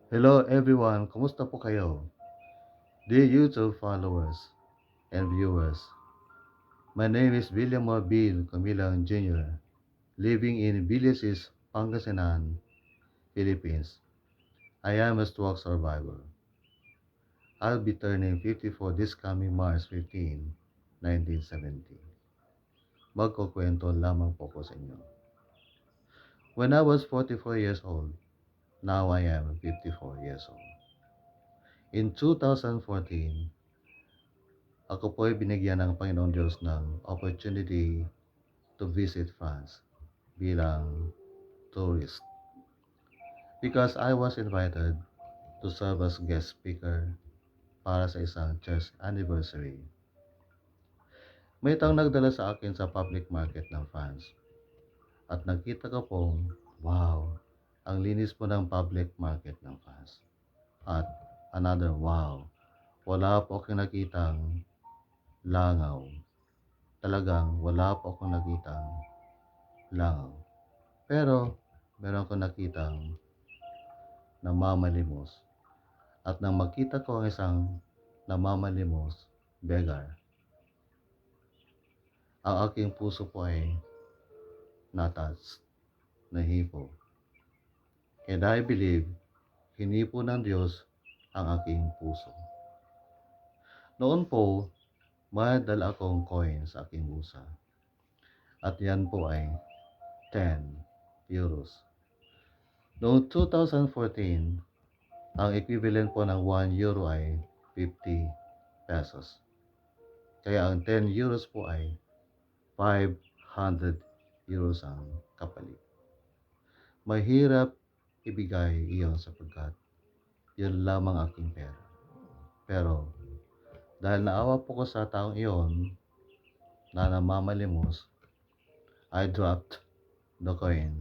Hello everyone, kumusta po kayo? Dear YouTube followers and viewers, my name is William Morbil Camilang Jr., living in Villasis, Pangasinan, Philippines. I am a stroke survivor. I'll be turning 54 this coming March 15, 1970. Magkukwento lamang po ko sa inyo. When I was 44 years old, now I am 54 years old. In 2014, ako po ay binigyan ng Panginoong Diyos ng opportunity to visit France bilang tourist because I was invited to serve as guest speaker para sa isang church anniversary. May taong nagdala sa akin sa public market ng France at nakita ko pong, wow, ang linis po ng public market ng France. At another, wow, wala po akong nakitang langaw. Talagang wala po akong nakitang langaw. Pero meron akong nakitang namamalimos. At nang makita ko ang isang namamalimos, beggar, ang aking puso po ay natas, nahipo. And I believe, hinipo ng Diyos ang aking puso. Noon po, may dala akong coin sa aking busa. At yan po ay 10 euros. Noong 2014, ang equivalent po ng 1 euro ay 50 pesos. Kaya ang 10 euros po ay 500 euros ang kapalit. Mahirap ibigay iyon sapagkat yun lamang aking pera. Pero dahil naawa po ko sa taong iyon na namamalimos, I dropped the coin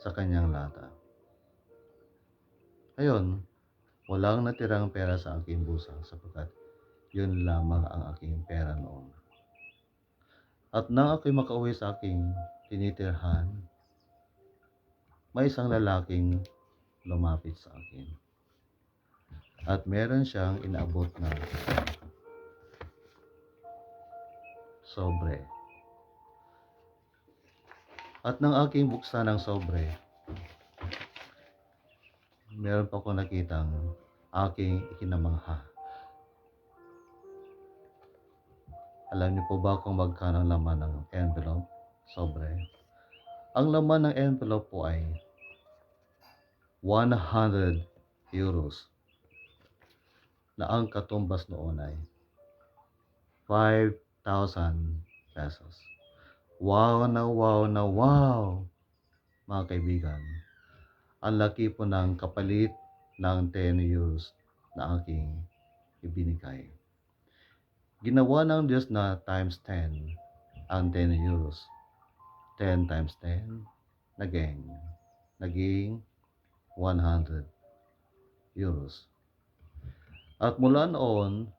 sa kanyang lata. Ngayon, walang natirang pera sa aking busa sapagkat yun lamang ang aking pera noon. At nang ako'y makauwi sa aking tinitirhan, may isang lalaking lumapit sa akin. At meron siyang inaabot na sobre. At nang aking buksan ang sobre, meron pa ako nakitang aking ikinamangha. Alam niyo po ba kung magkano ang laman ng envelope, sobre? Ang laman ng envelope po ay 100 euros na ang katumbas noon ay 5,000 pesos. Wow na wow na wow, mga kaibigan. Ang laki po ng kapalit ng 10 euros na aking ibinigay. Ginawa ng Diyos na times 10 ang 10 euros. 10 times 10, naging 100 euros. At mula noon,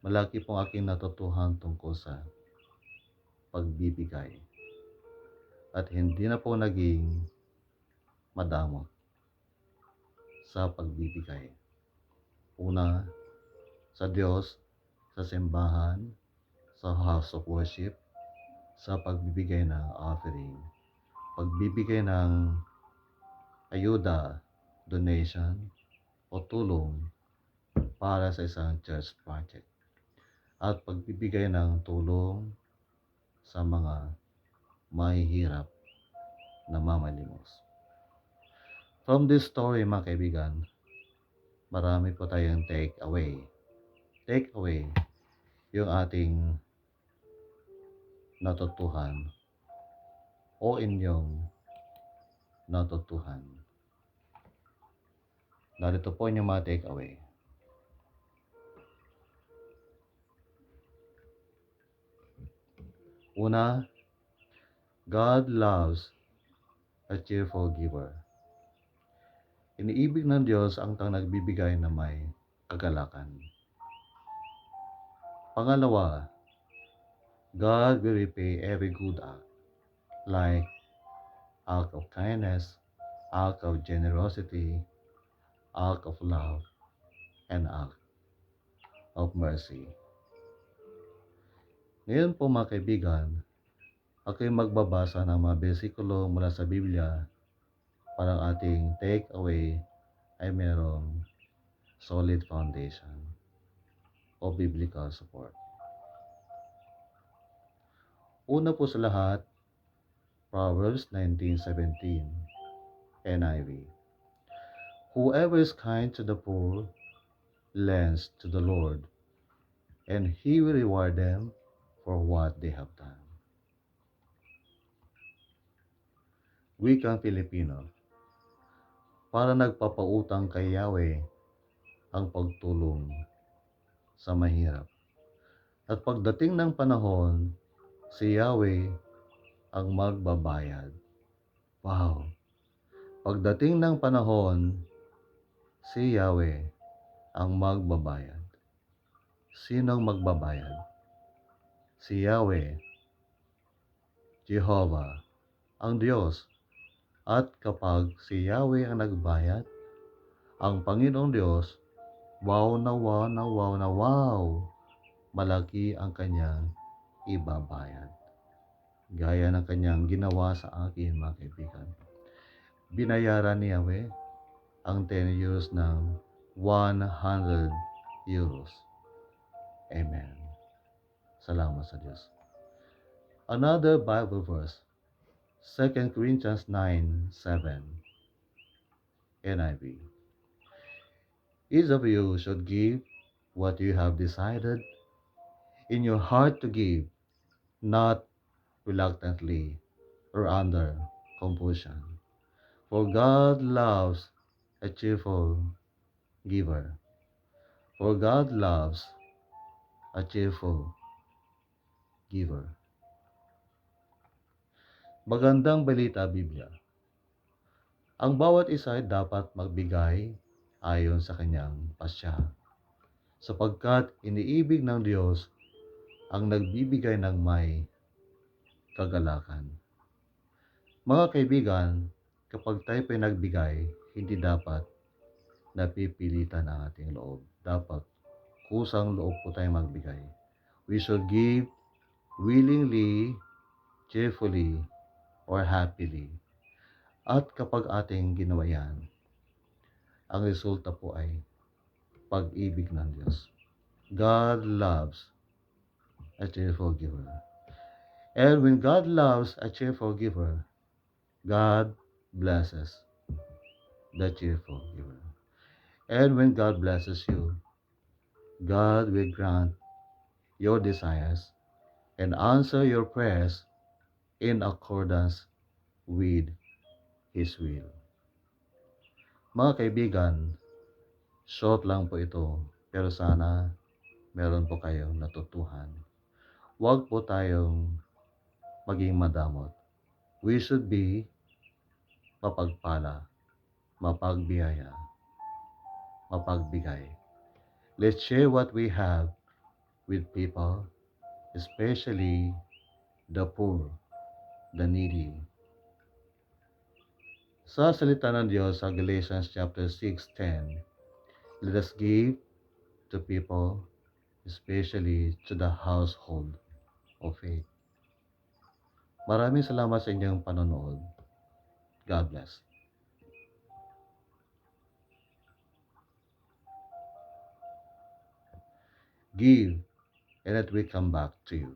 malaki pong aking natutuhan tungkol sa pagbibigay. At hindi na po naging madamot sa pagbibigay. Una, sa Diyos, sa simbahan, sa house of worship, sa pagbibigay ng offering, pagbibigay ng ayuda, donation, o tulong para sa isang church project, at pagbibigay ng tulong sa mga mahihirap na mamalimos. From this story, mga kaibigan, marami po tayong take away. Take away yung ating natutuhan o inyong natutuhan. Narito po yung mga take away. Una, God loves a cheerful giver. Iniibig ng Diyos ang nagbibigay na may kagalakan. Pangalawa, God will repay every good act, like act of kindness, act of generosity, act of love, and act of mercy. Ngayon po mga kaibigan, ako'y magbabasa ng mga bersikulo mula sa Biblia para ang ating take away ay merong solid foundation o biblical support. Una po sa lahat, Proverbs 19:17, NIV. Whoever is kind to the poor lends to the Lord, and He will reward them for what they have done. Wikang Filipino, para nagpapautang kay Yahweh ang pagtulong sa mahirap. At pagdating ng panahon, si Yahweh ang magbabayad. Wow! Pagdating ng panahon, si Yahweh ang magbabayad. Sinong magbabayad? Si Yahweh, Jehovah, ang Diyos. At kapag si Yahweh ang nagbayad, ang Panginoong Diyos, wow na wow na wow na wow, malaki ang kanyang ibabayad. Gaya ng kanyang ginawa sa akin, mga kaibigan. Binayaran ni Yahweh ang 10 years ng 100 euros. Amen. Salamat sa Diyos. Another Bible verse, 2 Corinthians 9:7, NIV. Each of you should give what you have decided in your heart to give, not reluctantly or under compulsion. For God loves a cheerful giver. For God loves a cheerful giver. Magandang balita, Biblia. Ang bawat isa ay dapat magbigay ayon sa kanyang pasya, sapagkat iniibig ng Diyos ang nagbibigay ng may kagalakan. Mga kaibigan, kapag tayo pinagbigay, hindi dapat napipilitan ang ating loob. Dapat kusang loob po tayo magbigay. We should give willingly, cheerfully, or happily. At kapag ating ginawa yan, ang resulta po ay pag-ibig ng Diyos. God loves a cheerful giver. And when God loves a cheerful giver, God blesses the cheerful giver. And when God blesses you, God will grant your desires and answer your prayers in accordance with His will. Mga kaibigan, short lang po ito, pero sana meron po kayong natutuhan. Huwag po tayong maging madamot. We should be mapagpala, mapagbiyaya, mapagbigay. Let's share what we have with people, especially the poor, the needy. Sa salita ng Diyos sa Galatians chapter 6:10, let us give to people, especially to the household of faith. Maraming salamat sa inyong panonood. God bless. Give, and it will come back to you.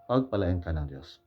Pagpalain ka ng Diyos.